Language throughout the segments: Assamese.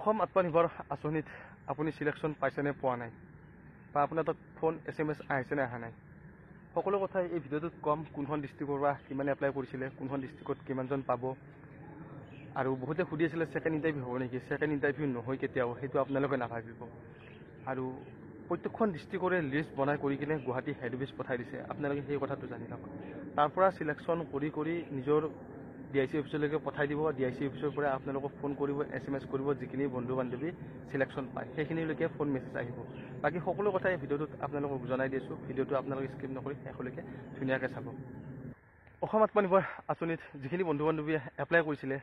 অসম আত্মনিৰ্ভৰ আঁচনিত আপুনি সিলেকশ্যন পাইছেনে পোৱা নাই বা আপোনাৰ তাত ফোন SMS আহিছেনে অহা নাই সকলো কথাই এই ভিডিঅ'টোত কম। কোনখন ডিষ্ট্ৰিক্টৰ পৰা কিমান এপ্লাই কৰিছিলে, কোনখন ডিষ্ট্ৰিক্টত কিমানজন পাব, আৰু বহুতে সুধি আছিলে ছেকেণ্ড ইণ্টাৰভিউ হ'ব নেকি। ছেকেণ্ড ইণ্টাৰভিউ নহয় কেতিয়াও, সেইটো আপোনালোকে নাভাবিব। আৰু প্ৰত্যেকখন ডিষ্ট্ৰিক্টৰে লিষ্ট বনাই কৰি কিনে গুৱাহাটী হেড অফিচ পঠাই দিছে। আপোনালোকে সেই কথাটো জানি লওক। তাৰ পৰা চিলেকশ্যন কৰি নিজৰ DIC অফিচলৈকে পঠাই দিব। DIC অফিচৰ পৰা আপোনালোকক ফোন কৰিব, SMS কৰিব। যিখিনি বন্ধু বান্ধৱী চিলেকশ্যন পায় সেইখিনিলৈকে ফোন মেছেজ আহিব। বাকী সকলো কথাই ভিডিঅ'টোত আপোনালোকক জনাই দিছোঁ। ভিডিঅ'টো আপোনালোকে স্কিপ নকৰি শেষলৈকে ধুনীয়াকৈ চাব। অসম আত্মনিৰ্ভৰ আঁচনিত যিখিনি বন্ধু বান্ধৱীয়ে এপ্লাই কৰিছিলে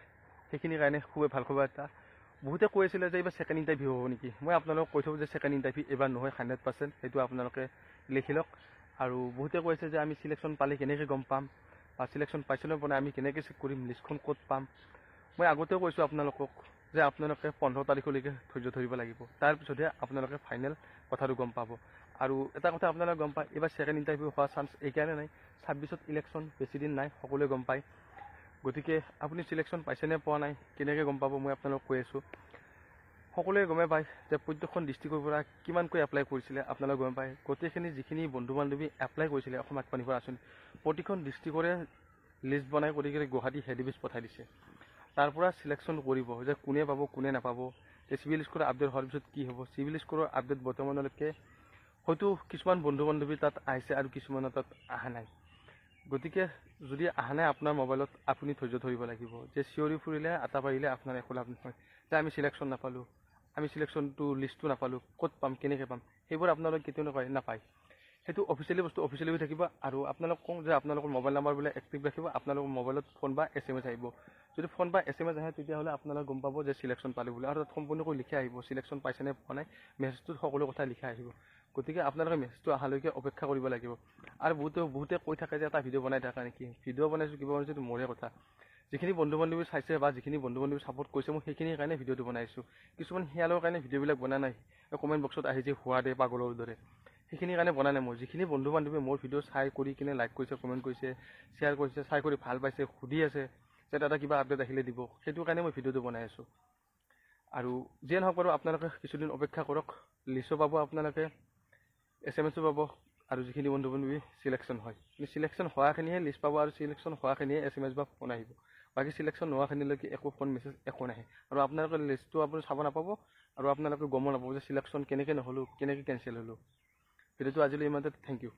সেইখিনিৰ কাৰণে খুবেই ভাল খবৰ এটা। বহুতে কৈ আছিলে যে এইবাৰ ছেকেণ্ড ইণ্টাৰভিউ হ'ব নেকি। মই আপোনালোকক কৈ থাকোঁ যে ছেকেণ্ড ইণ্টাৰভিউ এইবাৰ নহয়, 100%। সেইটো আপোনালোকে লিখি লওক। আৰু বহুতে কৈছে যে আমি চিলেকশ্যন পালে কেনেকৈ গম পাম, বা চিলেকশ্যন পাইছেনে পোৱা নাই, আমি কেনেকৈ চেক কৰিম, লিষ্টখন ক'ত পাম। মই আগতেও কৈছোঁ আপোনালোকক যে আপোনালোকে 15 তাৰিখলৈকে ধৈৰ্য ধৰিব লাগিব। তাৰপিছতহে আপোনালোকে ফাইনেল কথাটো গম পাব। আৰু এটা কথা আপোনালোকে গম পায়, এইবাৰ ছেকেণ্ড ইণ্টাৰভিউ হোৱাৰ চান্স এইকাৰণে নাই, 26ত ইলেকশ্যন বেছি দিন নাই, সকলোৱে গম পায়। গতিকে আপুনি চিলেকশ্যন পাইছেনে পোৱা নাই, কেনেকৈ গম পাব, মই আপোনালোকক কৈ আছোঁ। সকলোৱে গমেই পায় যে প্ৰত্যেকখন ডিষ্ট্ৰিক্টৰ পৰা কিমানকৈ এপ্লাই কৰিছিলে, আপোনালোকে গম পায়। গোটেইখিনি যিখিনি বন্ধু বান্ধৱী এপ্লাই কৰিছিলে অসম আত্মনিৰ্ভৰ আঁচনি, প্ৰতিখন ডিষ্ট্ৰিক্টৰে লিষ্ট বনাই কৰি কিনে গুৱাহাটী হেড অফিচ পঠাই দিছে। তাৰ পৰা চিলেকশ্যন কৰিব যে কোনে পাব কোনে নাপাব। চিভিল স্ক'ৰ আপডেট হোৱাৰ পিছত কি হ'ব। চিভিল স্ক'ৰৰ আপডেট বৰ্তমানলৈকে হয়তো কিছুমান বন্ধু বান্ধৱী তাত আহিছে আৰু কিছুমানৰ তাত অহা নাই। গতিকে যদি অহা নাই আপোনাৰ মোবাইলত, আপুনি ধৈৰ্য ধৰিব লাগিব। যে চিঞৰি ফুৰিলে আটা পাৰিলে আপোনাৰ একো লাভ নহয়। যে আমি চিলেকশ্যন নাপালোঁ, আমি চিলেকশ্যনটো লিষ্টটো নাপালোঁ, ক'ত পাম, কেনেকৈ পাম, সেইবোৰ আপোনালোকে কেতিয়াও নাপায়। সেইটো অফিচিয়েলি বস্তু অফিচিয়েলি হৈ থাকিব। আৰু আপোনালোক কওঁ যে আপোনালোকৰ মোবাইল নাম্বাৰবিলাক এক্টিভ ৰাখিব। আপোনালোকৰ মোবাইলত ফোন বা SMS আহিব। যদি ফোন বা SMS আহে তেতিয়াহ'লে আপোনালোকে গম পাব যে চিলেকশ্যন পালোঁ বুলি। আৰু তাত সম্পূৰ্ণকৈ লিখা আহিব চিলেকশ্যন পাইছেনে পোৱা নাই, মেছেজটোত সকলো কথা লিখা আহিব। গতিকে আপোনালোকে মেছেজটো অহালৈকে অপেক্ষা কৰিব লাগিব। আৰু বহুতে কৈ থাকে যে এটা ভিডিঅ' বনাই থকা নেকি। ভিডিঅ' বনাইছোঁ, কিবা বনাইছোঁ, এইটো মোৰে কথা। যিখিনি বন্ধু বান্ধৱী চাইছে বা যিখিনি বন্ধু বান্ধৱী ছাপোৰ্ট কৰিছে, মই সেইখিনিৰ কাৰণে ভিডিঅ'টো বনাইছোঁ। কিছুমান শিয়ালৰ কাৰণে ভিডিঅ'বিলাক বনা নাই। কমেণ্ট বক্সত আহি যে হোৱা দে পাগলৰ দৰে, সেইখিনিৰ কাৰণে বনা নাই মই। যিখিনি বন্ধু বান্ধৱী মোৰ ভিডিঅ' চাই কৰি কিনে লাইক কৰিছে, কমেণ্ট কৰিছে, শ্বেয়াৰ কৰিছে, চাই কৰি ভাল পাইছে, সুধি আছে যে দাদা কিবা আপডেট আহিলে দিব, সেইটো কাৰণে মই ভিডিঅ'টো বনাই আছোঁ। আৰু যিয়ে নহওক বাৰু আপোনালোকে কিছুদিন অপেক্ষা কৰক। লিষ্টো পাব আপোনালোকে, SMS পাব। আৰু যিখিনি বন্ধু বান্ধৱী চিলেকশ্যন হয়, চিলেকশ্যন হোৱাখিনিহে লিষ্ট পাব, আৰু চিলেকশ্যন হোৱাখিনিহে SMS বা ফোন আহিব। বাকী চিলেকশ্যন নোহোৱাখিনিলৈকে একো ফোন মেছেজ একো নাহে। আৰু আপোনালোকে লিষ্টটো আপুনি চাব নাপাব, আৰু আপোনালোকে গমো নাপাব যে চিলেকশ্যন কেনেকৈ নহ'লোঁ, কেনেকৈ কেঞ্চেল হ'লোঁ। ভিডিঅ'টো আজিলৈ ইমানতে। Thank U.